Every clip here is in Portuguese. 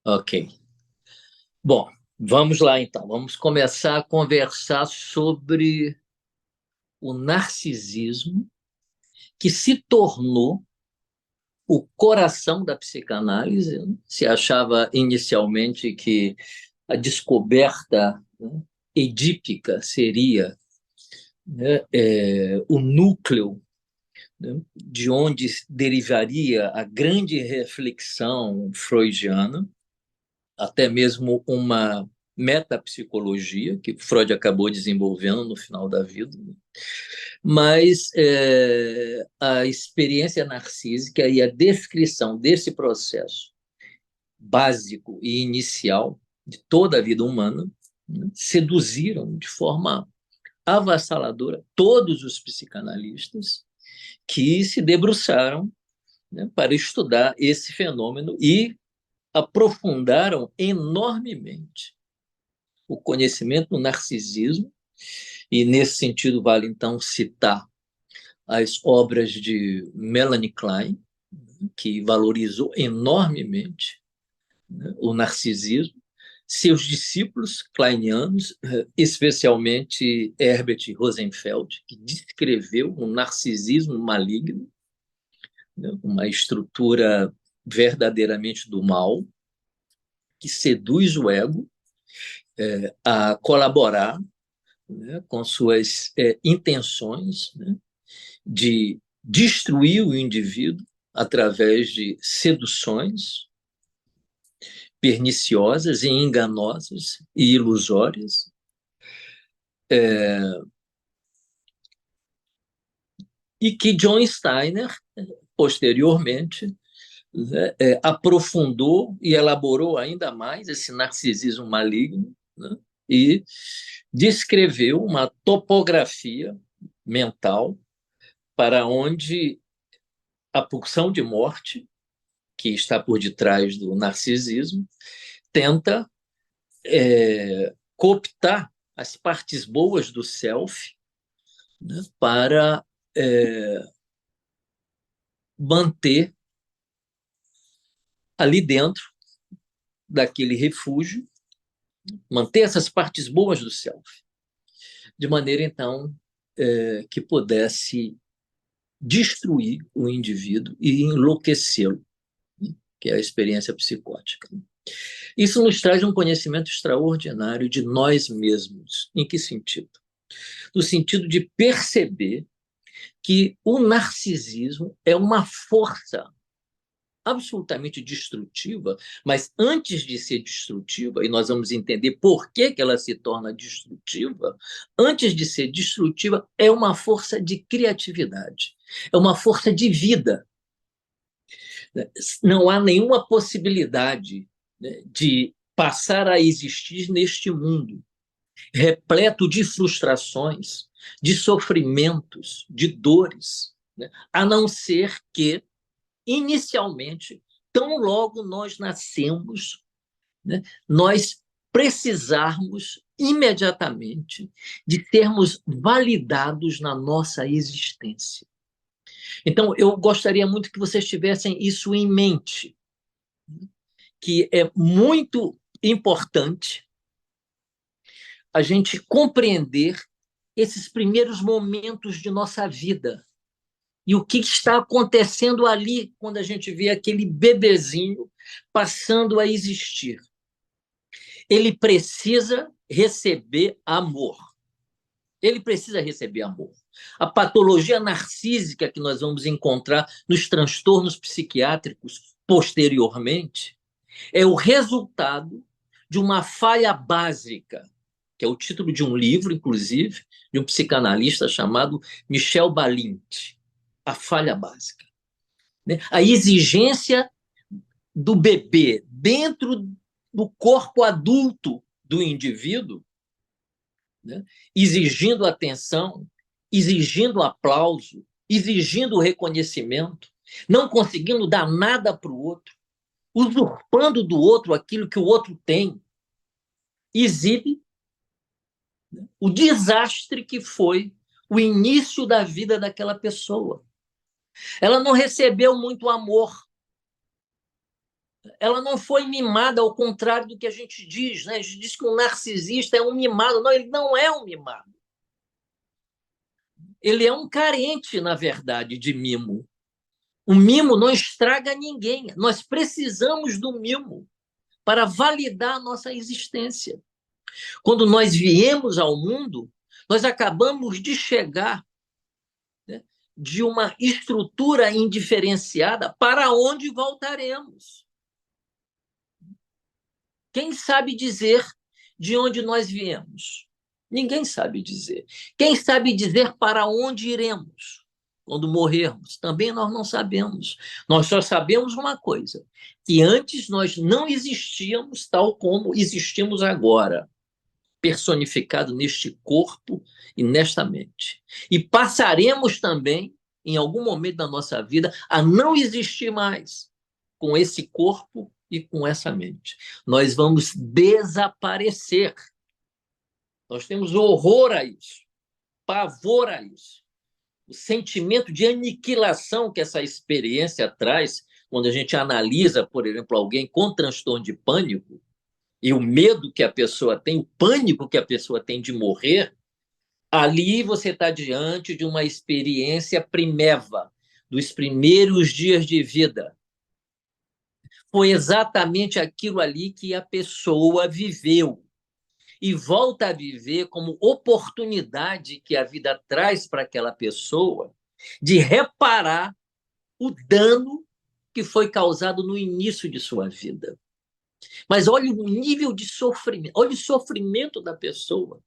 Ok. Bom, vamos lá então. Vamos começar a conversar sobre o narcisismo, que se tornou o coração da psicanálise. Se achava inicialmente que a descoberta, né, edípica seria, né, o núcleo, né, de onde derivaria a grande reflexão freudiana, até mesmo uma metapsicologia que Freud acabou desenvolvendo no final da vida. Mas a experiência narcísica e a descrição desse processo básico e inicial de toda a vida humana, né, seduziram de forma avassaladora todos os psicanalistas que se debruçaram, né, para estudar esse fenômeno e aprofundaram enormemente o conhecimento do narcisismo, e nesse sentido vale então citar as obras de Melanie Klein, que valorizou enormemente, né, o narcisismo, seus discípulos kleinianos, especialmente Herbert Rosenfeld, que descreveu um narcisismo maligno, né, uma estrutura verdadeiramente do mal, que seduz o ego a colaborar, né, com suas intenções, né, de destruir o indivíduo através de seduções perniciosas e enganosas e ilusórias. E que John Steiner, posteriormente, né, aprofundou e elaborou ainda mais esse narcisismo maligno, né, e descreveu uma topografia mental para onde a pulsão de morte, que está por detrás do narcisismo, tenta cooptar as partes boas do self, né, para manter ali dentro daquele refúgio, manter essas partes boas do self, de maneira então que pudesse destruir o indivíduo e enlouquecê-lo, né, que é a experiência psicótica. Isso nos traz um conhecimento extraordinário de nós mesmos. Em que sentido? No sentido de perceber que o narcisismo é uma força absolutamente destrutiva, mas antes de ser destrutiva, e nós vamos entender por que ela se torna destrutiva, antes de ser destrutiva, é uma força de criatividade, é uma força de vida. Não há nenhuma possibilidade, né, de passar a existir neste mundo repleto de frustrações, de sofrimentos, de dores, né, a não ser que inicialmente, tão logo nós nascemos, né, nós precisarmos imediatamente de sermos validados na nossa existência. Então, eu gostaria muito que vocês tivessem isso em mente, que é muito importante a gente compreender esses primeiros momentos de nossa vida. E o que está acontecendo ali quando a gente vê aquele bebezinho passando a existir? Ele precisa receber amor. Ele precisa receber amor. A patologia narcísica que nós vamos encontrar nos transtornos psiquiátricos posteriormente é o resultado de uma falha básica, que é o título de um livro, inclusive, de um psicanalista chamado Michel Balint, A Falha Básica. A exigência do bebê dentro do corpo adulto do indivíduo, né, exigindo atenção, exigindo aplauso, exigindo reconhecimento, não conseguindo dar nada para o outro, usurpando do outro aquilo que o outro tem, exibe, né, o desastre que foi o início da vida daquela pessoa. Ela não recebeu muito amor. ela não foi mimada, ao contrário do que a gente diz, né? A gente diz que um narcisista é um mimado. Não, ele não é um mimado. Ele é um carente, na verdade, de mimo. O mimo não estraga ninguém. Nós precisamos do mimo para validar a nossa existência. Quando nós viemos ao mundo, nós acabamos de chegar, né, de uma estrutura indiferenciada para onde voltaremos. Quem sabe dizer de onde nós viemos? Ninguém sabe dizer. Quem sabe dizer para onde iremos quando morrermos? Também nós não sabemos. Nós só sabemos uma coisa, que antes nós não existíamos tal como existimos agora, personificado neste corpo e nesta mente. E passaremos também, em algum momento da nossa vida, a não existir mais com esse corpo e com essa mente. Nós vamos desaparecer. Nós temos horror a isso, pavor a isso. O sentimento de aniquilação que essa experiência traz, quando a gente analisa, por exemplo, alguém com transtorno de pânico, e o medo que a pessoa tem, o pânico que a pessoa tem de morrer, ali você está diante de uma experiência primeva, dos primeiros dias de vida. Foi exatamente aquilo ali que a pessoa viveu. E volta a viver como oportunidade que a vida traz para aquela pessoa de reparar o dano que foi causado no início de sua vida. Mas olha o nível de sofrimento, olha o sofrimento da pessoa.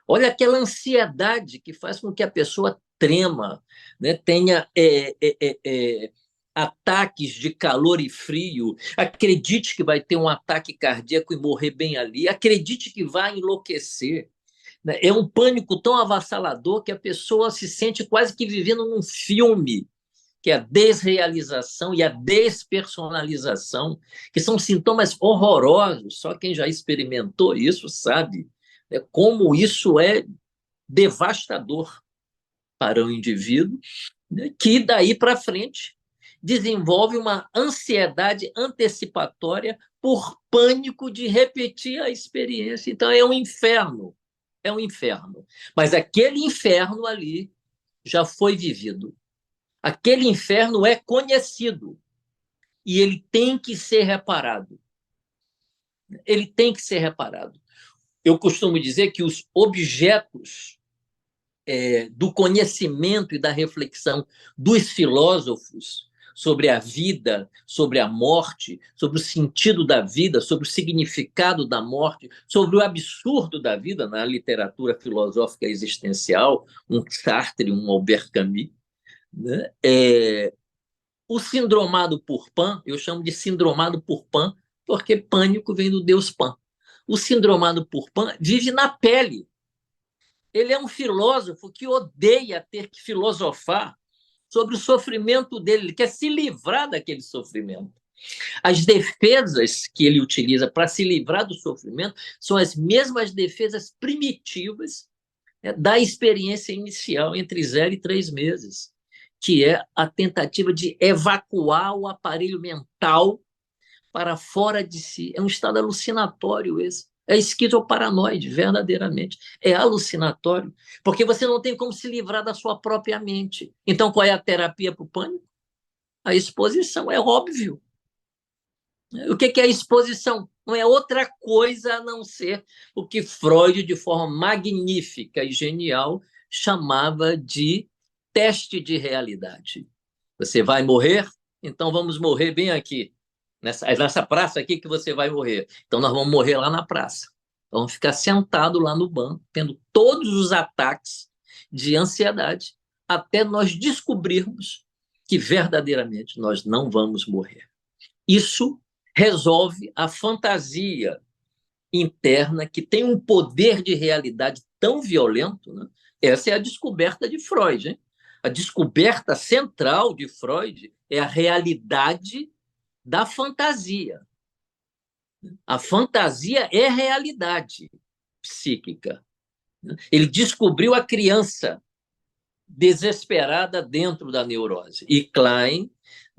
Olha aquela ansiedade que faz com que a pessoa trema, né? Tenha ataques de calor e frio, acredite que vai ter um ataque cardíaco e morrer bem ali, acredite que vai enlouquecer. Né? É um pânico tão avassalador que a pessoa se sente quase que vivendo num filme, que é a desrealização e a despersonalização, que são sintomas horrorosos. Só quem já experimentou isso sabe, né, como isso é devastador para o indivíduo, né, que daí para frente desenvolve uma ansiedade antecipatória por pânico de repetir a experiência. Então é um inferno, é um inferno. Mas aquele inferno ali já foi vivido. Aquele inferno é conhecido e ele tem que ser reparado. Ele tem que ser reparado. Eu costumo dizer que os objetos do conhecimento e da reflexão dos filósofos sobre a vida, sobre a morte, sobre o sentido da vida, sobre o significado da morte, sobre o absurdo da vida na literatura filosófica existencial, um Sartre, um Albert Camus, né? O sindromado por Pan, eu chamo de sindromado por Pan, porque pânico vem do deus Pan. O sindromado por Pan vive na pele. Ele é um filósofo que odeia ter que filosofar sobre o sofrimento dele, ele quer se livrar daquele sofrimento. As defesas que ele utiliza para se livrar do sofrimento são as mesmas defesas primitivas, né, da experiência inicial entre 0 e 3 meses, que é a tentativa de evacuar o aparelho mental para fora de si. É um estado alucinatório esse. É esquizoparanoide, verdadeiramente. É alucinatório, porque você não tem como se livrar da sua própria mente. Então, qual é a terapia para o pânico? A exposição, é óbvio. O que é a exposição? Não é outra coisa a não ser o que Freud, de forma magnífica e genial, chamava de teste de realidade. Você vai morrer? Então vamos morrer bem aqui. Nessa praça aqui que você vai morrer. Então nós vamos morrer lá na praça. Vamos ficar sentados lá no banco, tendo todos os ataques de ansiedade, até nós descobrirmos que verdadeiramente nós não vamos morrer. Isso resolve a fantasia interna que tem um poder de realidade tão violento, né? Essa é a descoberta de Freud, hein? A descoberta central de Freud é a realidade da fantasia. A fantasia é realidade psíquica. Ele descobriu a criança desesperada dentro da neurose. E Klein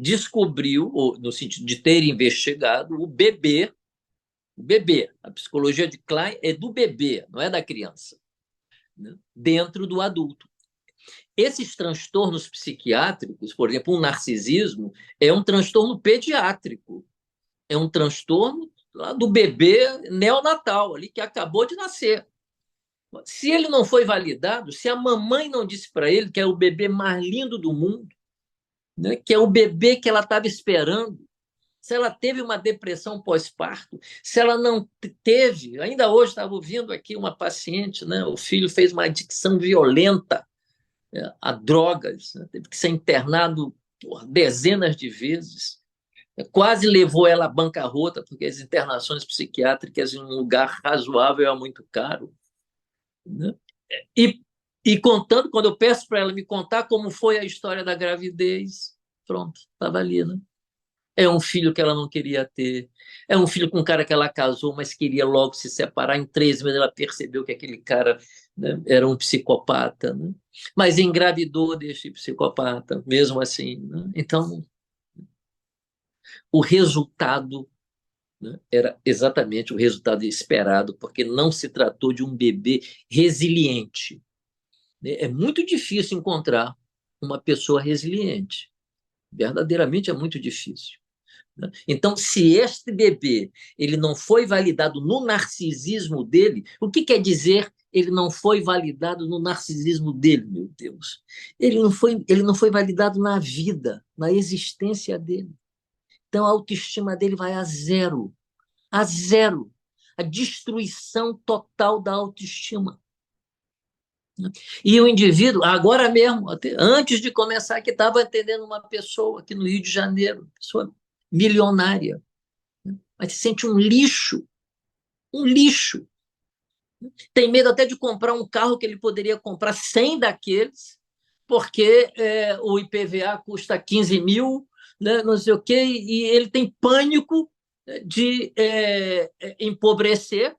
descobriu, ou, no sentido de ter investigado, o bebê. A psicologia de Klein é do bebê, não é da criança, né? Dentro do adulto. Esses transtornos psiquiátricos, por exemplo, o narcisismo, é um transtorno pediátrico, é um transtorno lá do bebê neonatal, ali que acabou de nascer. Se ele não foi validado, se a mamãe não disse para ele que é o bebê mais lindo do mundo, né, que é o bebê que ela estava esperando, se ela teve uma depressão pós-parto, se ela não teve, ainda hoje estava ouvindo aqui uma paciente, né, o filho fez uma adicção violenta, a drogas, né, teve que ser internado por dezenas de vezes, quase levou ela à bancarrota, porque as internações psiquiátricas em um lugar razoável é muito caro, né? E, e contando, quando eu peço para ela me contar como foi a história da gravidez, pronto, estava ali, né? É um filho que ela não queria ter, é um filho com um cara que ela casou, mas queria logo se separar. Em 3 meses ela percebeu que aquele cara, né, era um psicopata, né? Mas engravidou deste psicopata, mesmo assim, né? Então, o resultado, né, era exatamente o resultado esperado, porque não se tratou de um bebê resiliente. É muito difícil encontrar uma pessoa resiliente. Verdadeiramente é muito difícil, né? Então, se este bebê ele não foi validado no narcisismo dele, o que quer dizer ele não foi validado no narcisismo dele, meu Deus? Ele não foi validado na vida, na existência dele. Então, a autoestima dele vai a zero. A zero. A destruição total da autoestima. E o indivíduo, agora mesmo, antes de começar aqui, estava atendendo uma pessoa aqui no Rio de Janeiro, pessoa milionária, mas se sente um lixo. Tem medo até de comprar um carro que ele poderia comprar 100 daqueles, porque o IPVA custa 15 mil, né, não sei o quê, e ele tem pânico de empobrecer,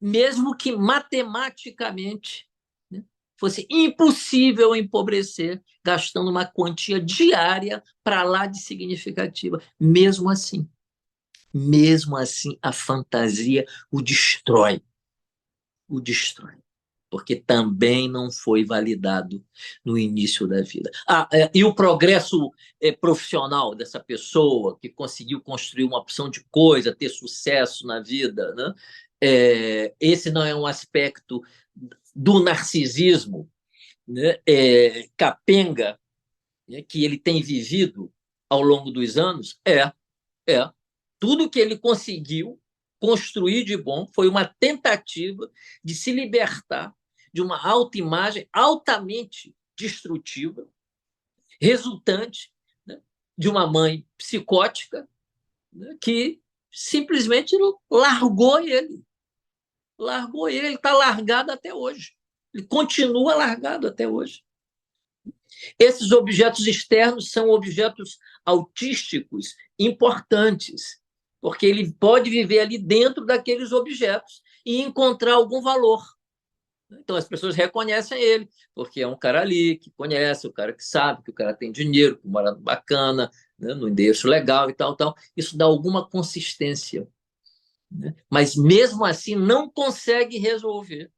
mesmo que matematicamente, né, fosse impossível empobrecer, gastando uma quantia diária para lá de significativa. Mesmo assim, a fantasia o destrói, porque também não foi validado no início da vida. E o progresso profissional dessa pessoa que conseguiu construir uma opção de coisa, ter sucesso na vida, né? Esse não é um aspecto do narcisismo, né? Capenga, né? Que ele tem vivido ao longo dos anos? É. Tudo que ele conseguiu construir de bom foi uma tentativa de se libertar de uma autoimagem altamente destrutiva, resultante, né, de uma mãe psicótica, né, que simplesmente largou ele. Ele está largado até hoje. Ele continua largado até hoje. Esses objetos externos são objetos autísticos importantes, porque ele pode viver ali dentro daqueles objetos e encontrar algum valor. Então as pessoas reconhecem ele, porque é um cara ali que conhece, o cara que sabe, que o cara tem dinheiro, que mora bacana, né, no endereço legal e tal, tal. Isso dá alguma consistência, né? Mas mesmo assim não consegue resolver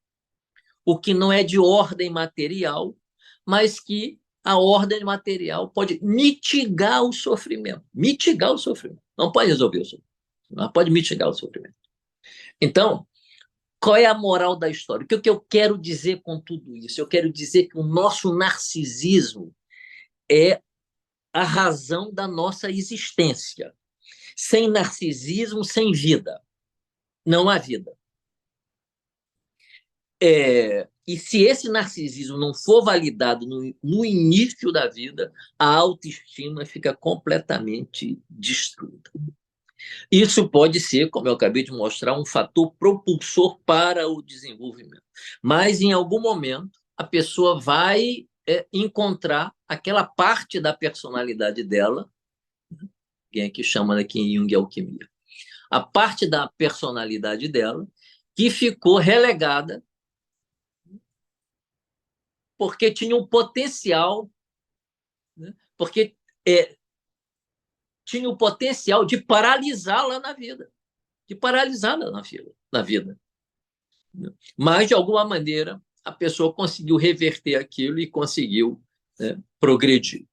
o que não é de ordem material, mas que a ordem material pode mitigar o sofrimento. Mitigar o sofrimento. Não pode resolver o sofrimento, mas pode mitigar o sofrimento. Então, qual é a moral da história? O que eu quero dizer com tudo isso? Eu quero dizer que o nosso narcisismo é a razão da nossa existência. Sem narcisismo, sem vida. Não há vida. E se esse narcisismo não for validado no início da vida, a autoestima fica completamente destruída. Isso pode ser, como eu acabei de mostrar, um fator propulsor para o desenvolvimento. Mas, em algum momento, a pessoa vai encontrar aquela parte da personalidade dela, quem é que chama aqui em Jung Alquimia, a parte da personalidade dela que ficou relegada porque tinha um potencial, né? Porque tinha o potencial de paralisá-la na vida, de paralisá-la na vida. Mas, de alguma maneira, a pessoa conseguiu reverter aquilo e conseguiu, né, progredir.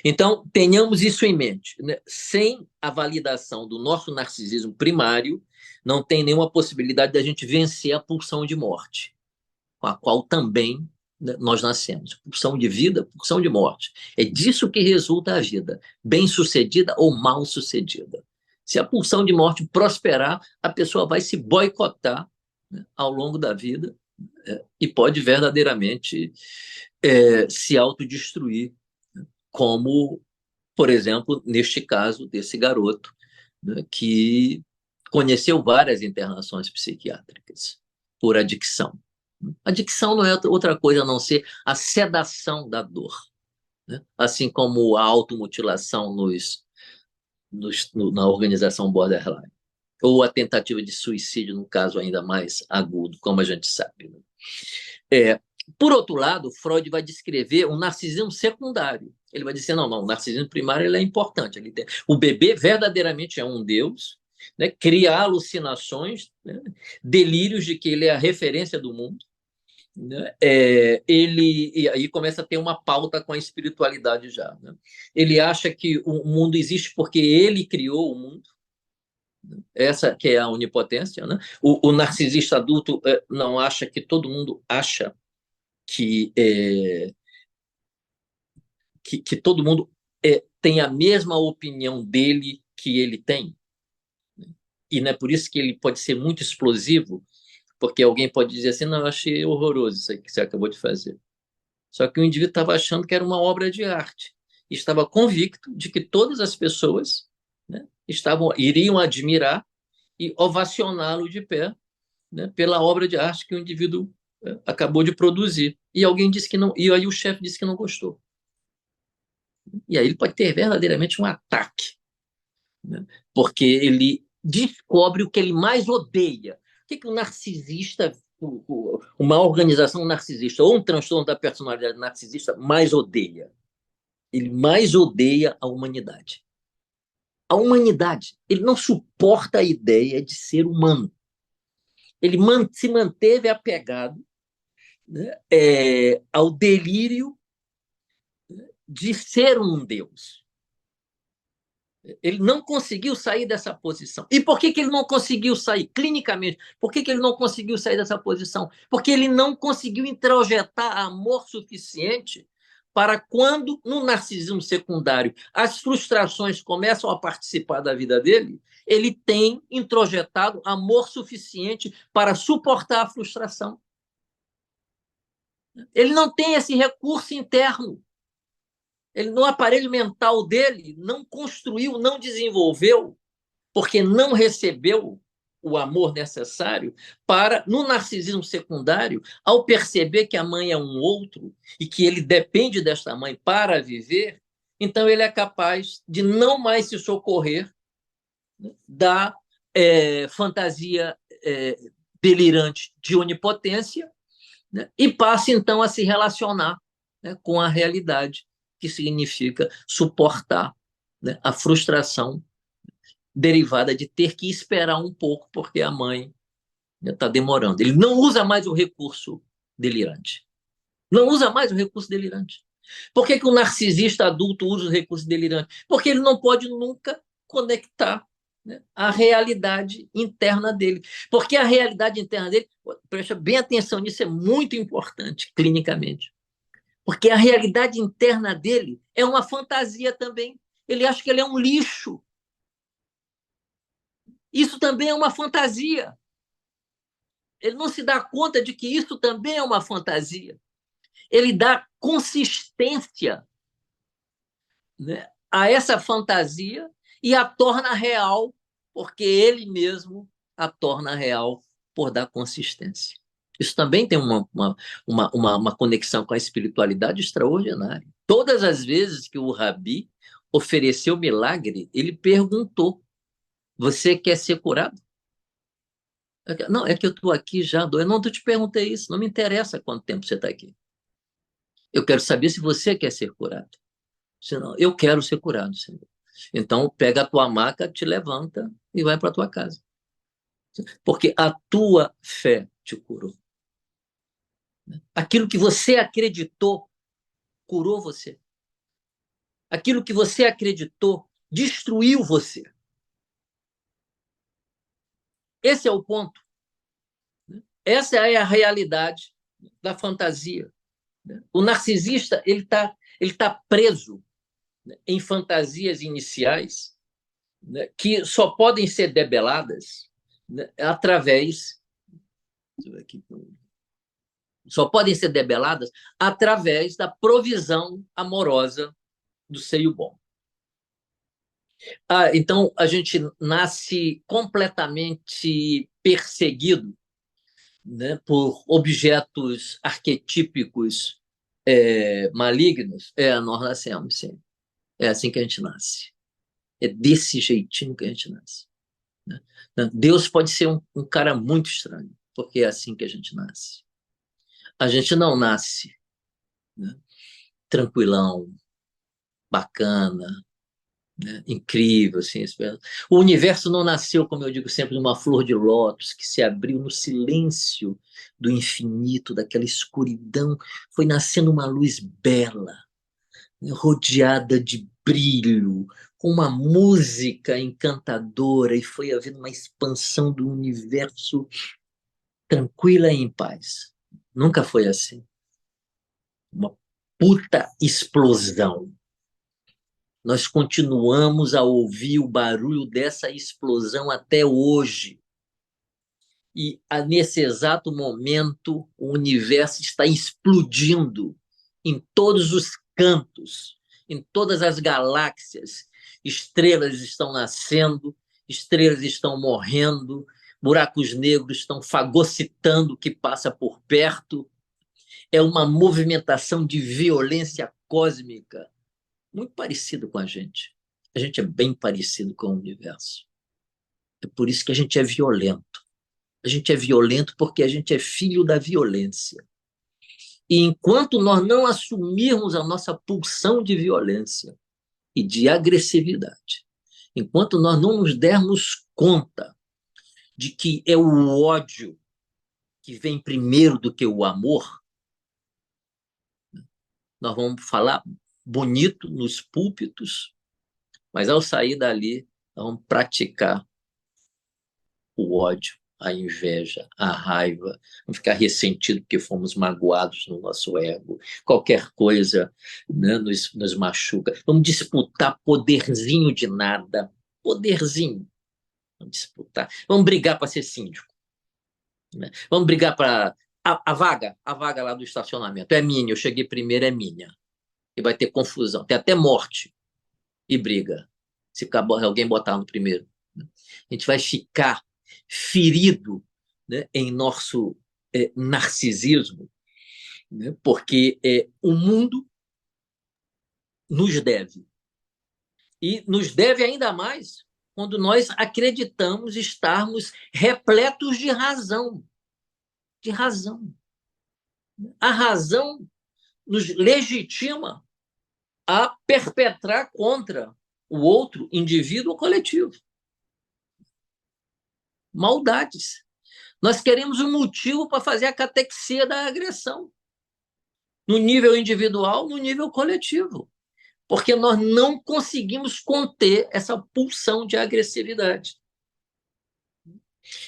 Então, tenhamos isso em mente, né? Sem a validação do nosso narcisismo primário, não tem nenhuma possibilidade da gente vencer a pulsão de morte, com a qual também, né, nós nascemos. Pulsão de vida, pulsão de morte. É disso que resulta a vida, bem-sucedida ou mal-sucedida. Se a pulsão de morte prosperar, a pessoa vai se boicotar, né, ao longo da vida, e pode verdadeiramente se autodestruir, como, por exemplo, neste caso desse garoto, né, que conheceu várias internações psiquiátricas por adicção. Adicção não é outra coisa a não ser a sedação da dor, né? Assim como a automutilação na organização borderline, ou a tentativa de suicídio, no caso ainda mais agudo, como a gente sabe, né? Por outro lado, Freud vai descrever um narcisismo secundário. Ele vai dizer, não, o narcisismo primário ele é importante. O bebê verdadeiramente é um deus, né, cria alucinações, né, delírios de que ele é a referência do mundo, né, e aí começa a ter uma pauta com a espiritualidade já, né? Ele acha que o mundo existe porque ele criou o mundo, né? Essa que é a onipotência, né? O narcisista adulto não acha que todo mundo acha que, que todo mundo tem a mesma opinião dele que ele tem. E não é por isso que ele pode ser muito explosivo, porque alguém pode dizer assim, não, eu achei horroroso isso aí que você acabou de fazer. Só que o indivíduo estava achando que era uma obra de arte. E estava convicto de que todas as pessoas, né, iriam admirar e ovacioná-lo de pé, né, pela obra de arte que o indivíduo acabou de produzir. E alguém disse que não, e aí o chefe disse que não gostou. E aí ele pode ter verdadeiramente um ataque, né? Porque ele descobre o que ele mais odeia. O que o narcisista, uma organização narcisista ou um transtorno da personalidade narcisista mais odeia? Ele mais odeia a humanidade. A humanidade. Ele não suporta a ideia de ser humano. Ele se manteve apegado, né, ao delírio de ser um Deus. Ele não conseguiu sair dessa posição. E por que ele não conseguiu sair? Clinicamente, por que ele não conseguiu sair dessa posição? Porque ele não conseguiu introjetar amor suficiente para quando, no narcisismo secundário, as frustrações começam a participar da vida dele, ele tem introjetado amor suficiente para suportar a frustração. Ele não tem esse recurso interno. Ele, no aparelho mental dele, não construiu, não desenvolveu, porque não recebeu o amor necessário para, no narcisismo secundário, ao perceber que a mãe é um outro e que ele depende desta mãe para viver, então ele é capaz de não mais se socorrer, né, da fantasia delirante de onipotência, né, e passa então a se relacionar, né, com a realidade, que significa suportar, né, a frustração derivada de ter que esperar um pouco porque a mãe está demorando. Ele não usa mais o recurso delirante. Não usa mais o recurso delirante. Por que o narcisista adulto usa o recurso delirante? Porque ele não pode nunca conectar, né, a realidade interna dele. Porque a realidade interna dele, presta bem atenção nisso, é muito importante clinicamente. Porque a realidade interna dele é uma fantasia também. Ele acha que ele é um lixo. Isso também é uma fantasia. Ele não se dá conta de que isso também é uma fantasia. Ele dá consistência, né, a essa fantasia e a torna real, porque ele mesmo a torna real por dar consistência. Isso também tem uma conexão com a espiritualidade extraordinária. Todas as vezes que o Rabi ofereceu milagre, ele perguntou: você quer ser curado? Não, é que eu estou aqui já, eu não te perguntei isso, não me interessa quanto tempo você está aqui. Eu quero saber se você quer ser curado. Senão, eu quero ser curado, Senhor. Então, pega a tua maca, te levanta e vai para a tua casa. Porque a tua fé te curou. Aquilo que você acreditou, curou você. Aquilo que você acreditou, destruiu você. Esse é o ponto. Essa é a realidade da fantasia. O narcisista ele tá preso, né, em fantasias iniciais, né, que só podem ser debeladas, né, através. Só podem ser debeladas através da provisão amorosa do seio bom. Então, a gente nasce completamente perseguido, né, por objetos arquetípicos malignos. Nós nascemos, sim. É assim que a gente nasce. É desse jeitinho que a gente nasce. Né? Deus pode ser um cara muito estranho, porque é assim que a gente nasce. A gente não nasce, né, tranquilão, bacana, né, incrível. Assim, o universo não nasceu, como eu digo sempre, numa flor de lótus que se abriu no silêncio do infinito, daquela escuridão. Foi nascendo uma luz bela, né, rodeada de brilho, com uma música encantadora, e foi havendo uma expansão do universo tranquila e em paz. Nunca foi assim. Uma puta explosão. Nós continuamos a ouvir o barulho dessa explosão até hoje. E nesse exato momento, o universo está explodindo em todos os cantos, em todas as galáxias. Estrelas estão nascendo, estrelas estão morrendo, buracos negros estão fagocitando o que passa por perto. É uma movimentação de violência cósmica muito parecido com a gente. A gente é bem parecido com o universo. É por isso que a gente é violento. A gente é violento porque a gente é filho da violência. E enquanto nós não assumirmos a nossa pulsão de violência e de agressividade, enquanto nós não nos dermos conta de que é o ódio que vem primeiro do que o amor, nós vamos falar bonito nos púlpitos, mas ao sair dali, nós vamos praticar o ódio, a inveja, a raiva, vamos ficar ressentido porque fomos magoados no nosso ego, qualquer coisa, né, nos machuca. Vamos disputar poderzinho de nada, poderzinho. Vamos disputar. Vamos brigar para ser síndico. Né? Vamos brigar para. A vaga lá do estacionamento é minha, eu cheguei primeiro, é minha. E vai ter confusão, tem até morte e briga, se alguém botar no primeiro. A gente vai ficar ferido, né, em nosso narcisismo, né, porque o mundo nos deve. E nos deve ainda mais quando nós acreditamos estarmos repletos de razão. De razão. A razão nos legitima a perpetrar contra o outro indivíduo ou coletivo maldades. Nós queremos um motivo para fazer a catexia da agressão, no nível individual, no nível coletivo, porque nós não conseguimos conter essa pulsão de agressividade.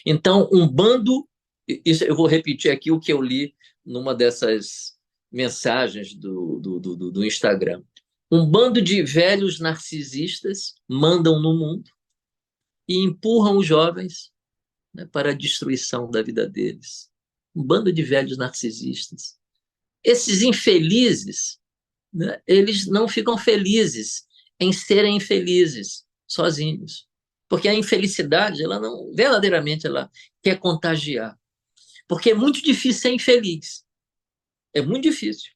Então, um bando, isso eu vou repetir aqui o que eu li numa dessas mensagens do Instagram. Um bando de velhos narcisistas mandam no mundo e empurram os jovens, né, para a destruição da vida deles. Um bando de velhos narcisistas. Esses infelizes, né, eles não ficam felizes em serem infelizes sozinhos, porque a infelicidade, ela não verdadeiramente ela quer contagiar, porque é muito difícil ser infeliz, é muito difícil.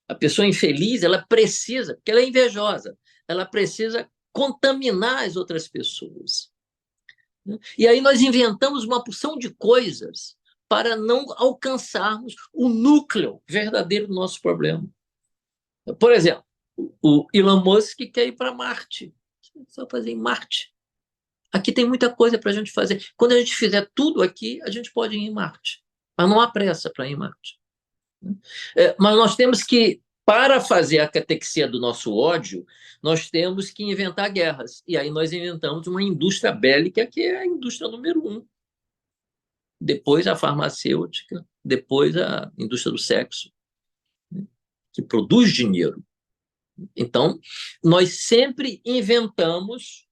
A pessoa infeliz, ela precisa, porque ela é invejosa, ela precisa contaminar as outras pessoas. E aí nós inventamos uma porção de coisas para não alcançarmos o núcleo verdadeiro do nosso problema. Por exemplo, O Elon Musk quer ir para Marte. Só fazer em Marte. Aqui tem muita coisa para a gente fazer. Quando a gente fizer tudo aqui, a gente pode ir em Marte. Mas não há pressa para ir em Marte. Mas nós temos que, para fazer a catexia do nosso ódio, nós temos que inventar guerras. E aí nós inventamos uma indústria bélica, que é a indústria número um. Depois a farmacêutica, depois a indústria do sexo, né, que produz dinheiro. Então, nós sempre inventamos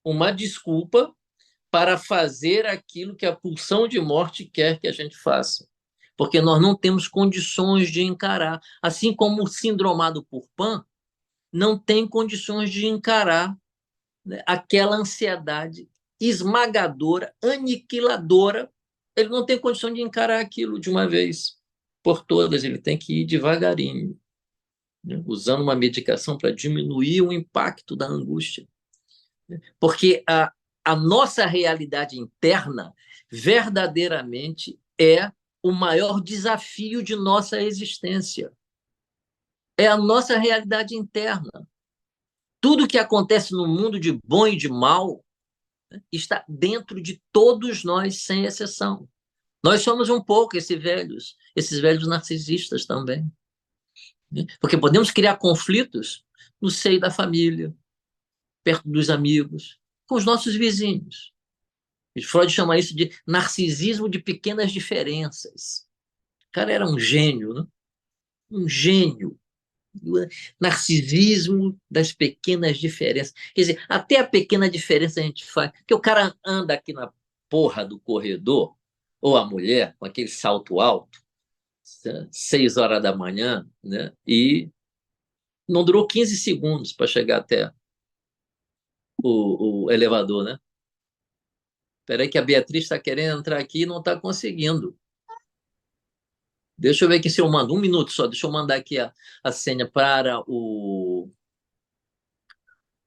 uma desculpa para fazer aquilo que a pulsão de morte quer que a gente faça. Porque nós não temos condições de encarar. Assim como o sindromado por PAN não tem condições de encarar, né, aquela ansiedade esmagadora, aniquiladora. Ele não tem condição de encarar aquilo de uma vez por todas. Ele tem que ir devagarinho, né, usando uma medicação para diminuir o impacto da angústia. Porque a nossa realidade interna verdadeiramente é o maior desafio de nossa existência. É a nossa realidade interna. Tudo que acontece no mundo de bom e de mal, né, está dentro de todos nós, sem exceção. Nós somos um pouco esses velhos narcisistas também, né? Porque podemos criar conflitos no seio da família, perto dos amigos, com os nossos vizinhos. Freud chama isso de narcisismo de pequenas diferenças. O cara era um gênio, né? Um gênio. Narcisismo das pequenas diferenças. Quer dizer, até a pequena diferença a gente faz. Porque o cara anda aqui na porra do corredor, ou a mulher, com aquele salto alto, 6 horas da manhã, né? E não durou 15 segundos para chegar até o elevador, né? Espera aí que a Beatriz está querendo entrar aqui e não está conseguindo. Deixa eu ver aqui se eu mando. Um minuto só. Deixa eu mandar aqui a senha para o,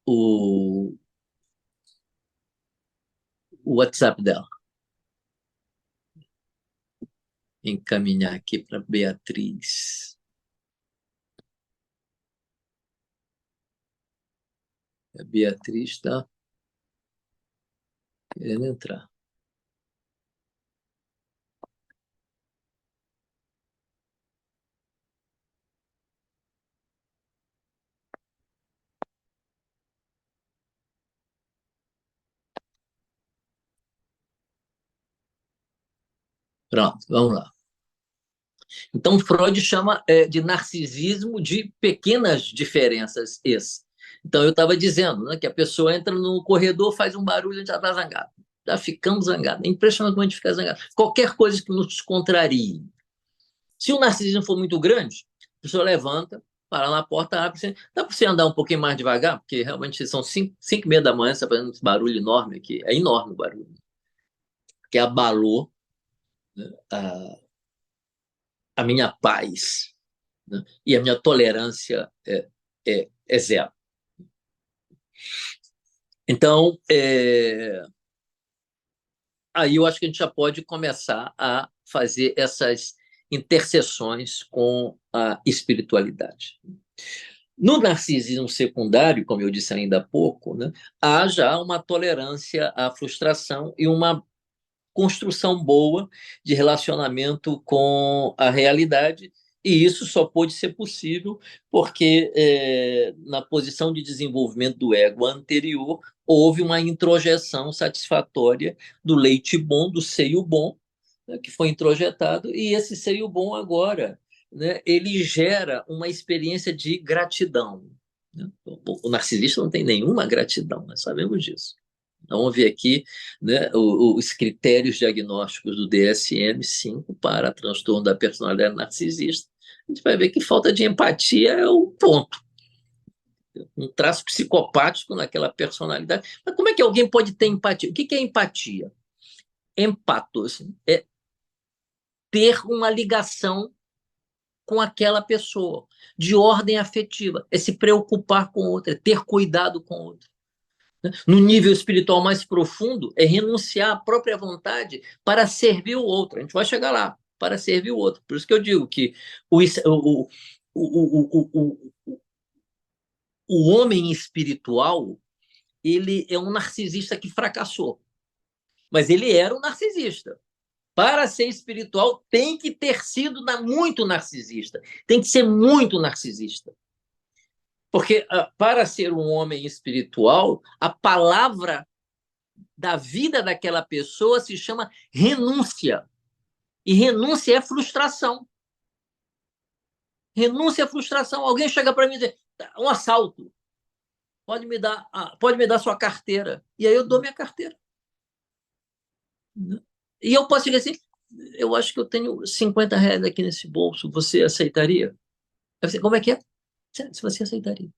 o WhatsApp dela. Encaminhar aqui para Beatriz. A Beatriz está querendo entrar. Pronto, vamos lá. Então, Freud chama de narcisismo de pequenas diferenças esse. Então, eu estava dizendo, né, que a pessoa entra no corredor, faz um barulho, a gente já está zangado. Já ficamos zangados. É impressionante como a gente fica zangado. Qualquer coisa que nos contrarie. Se o narcisismo for muito grande, a pessoa levanta, para na porta, abre. Dá para você andar um pouquinho mais devagar? Porque realmente são 5h30 da manhã, você está fazendo esse barulho enorme aqui. É enorme o barulho. Que abalou, né, a minha paz, né, e a minha tolerância é zero. Então, aí eu acho que a gente já pode começar a fazer essas interseções com a espiritualidade. No narcisismo secundário, como eu disse ainda há pouco, né, há já uma tolerância à frustração e uma construção boa de relacionamento com a realidade, e isso só pode ser possível porque, na posição de desenvolvimento do ego anterior, houve uma introjeção satisfatória do leite bom, do seio bom, né, que foi introjetado, e esse seio bom agora, né, ele gera uma experiência de gratidão, né? O narcisista não tem nenhuma gratidão, nós sabemos disso. Vamos ver aqui, né, os critérios diagnósticos do DSM-5 para transtorno da personalidade narcisista. A gente vai ver que falta de empatia é o ponto. Um traço psicopático naquela personalidade. Mas como é que alguém pode ter empatia? O que é empatia? Empatos é ter uma ligação com aquela pessoa, de ordem afetiva, é se preocupar com outra, é ter cuidado com outra. No nível espiritual mais profundo, é renunciar à própria vontade para servir o outro. A gente vai chegar lá, para servir o outro. Por isso que eu digo que o, o, o, o, o homem espiritual, ele é um narcisista que fracassou. Mas ele era um narcisista. Para ser espiritual, tem que ter sido muito narcisista. Tem que ser muito narcisista. Porque para ser um homem espiritual, a palavra da vida daquela pessoa se chama renúncia. E renúncia é frustração. Renúncia é frustração. Alguém chega para mim e diz, um assalto, pode me dar sua carteira. E aí eu dou minha carteira. E eu posso dizer assim, eu acho que eu tenho R$ 50 aqui nesse bolso, você aceitaria? Como é que é? Se você aceitaria.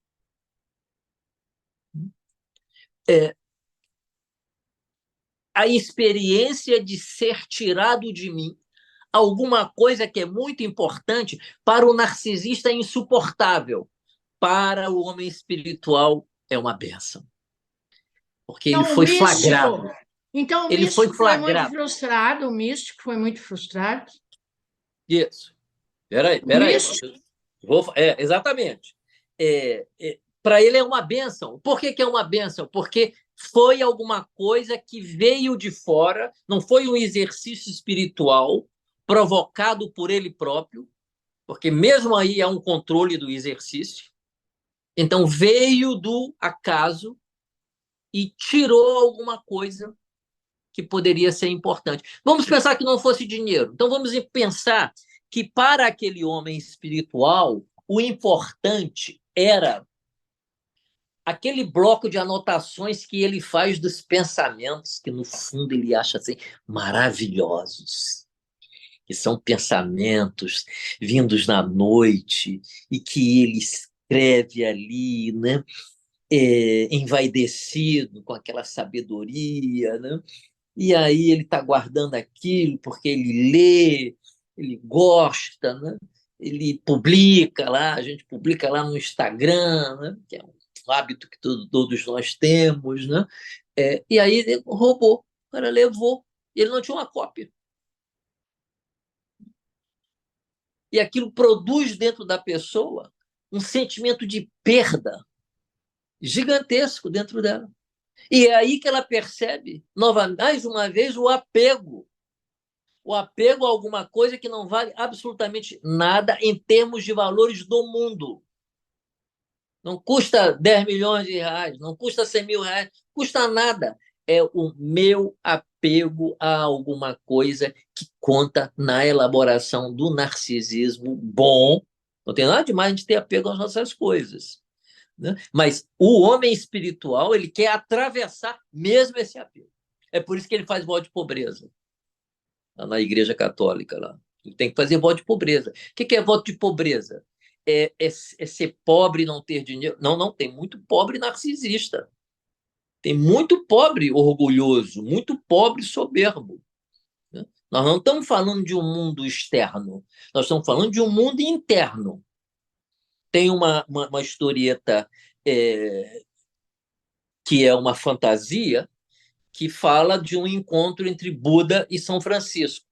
É, a experiência de ser tirado de mim alguma coisa que é muito importante para o narcisista é insuportável. Para o homem espiritual é uma bênção. Porque ele Então, foi flagrado. Então, o Ele foi místico foi muito flagrado. frustrado, o místico foi muito frustrado. Isso. Peraí. Exatamente. Para ele é uma bênção. Por que é uma bênção? Porque foi alguma coisa que veio de fora, não foi um exercício espiritual provocado por ele próprio, porque mesmo aí há um controle do exercício. Então veio do acaso e tirou alguma coisa que poderia ser importante. Vamos pensar que não fosse dinheiro. Então vamos pensar que para aquele homem espiritual, o importante era aquele bloco de anotações que ele faz dos pensamentos, que no fundo ele acha assim maravilhosos, que são pensamentos vindos na noite e que ele escreve ali, né? Envaidecido com aquela sabedoria, né? E aí ele está guardando aquilo porque ele lê, ele gosta, né? Ele publica lá, a gente publica lá no Instagram, né? Que é um hábito que todos nós temos, né? E aí ele roubou, o cara levou, e ele não tinha uma cópia. E aquilo produz dentro da pessoa um sentimento de perda gigantesco dentro dela. E é aí que ela percebe, mais uma vez, o apego. O apego a alguma coisa que não vale absolutamente nada em termos de valores do mundo. Não custa 10 milhões de reais, não custa 100 mil reais, custa nada. É o meu apego a alguma coisa que conta na elaboração do narcisismo bom. Não tem nada demais a gente ter apego às nossas coisas, né? Mas o homem espiritual, ele quer atravessar mesmo esse apego. É por isso que ele faz voto de pobreza lá na Igreja Católica. Lá. Ele tem que fazer voto de pobreza. O que é voto de pobreza? É ser pobre e não ter dinheiro? Não, não, tem muito pobre narcisista. Tem muito pobre orgulhoso, muito pobre soberbo. Né? Nós não estamos falando de um mundo externo, nós estamos falando de um mundo interno. Tem uma historieta que é uma fantasia que fala de um encontro entre Buda e São Francisco.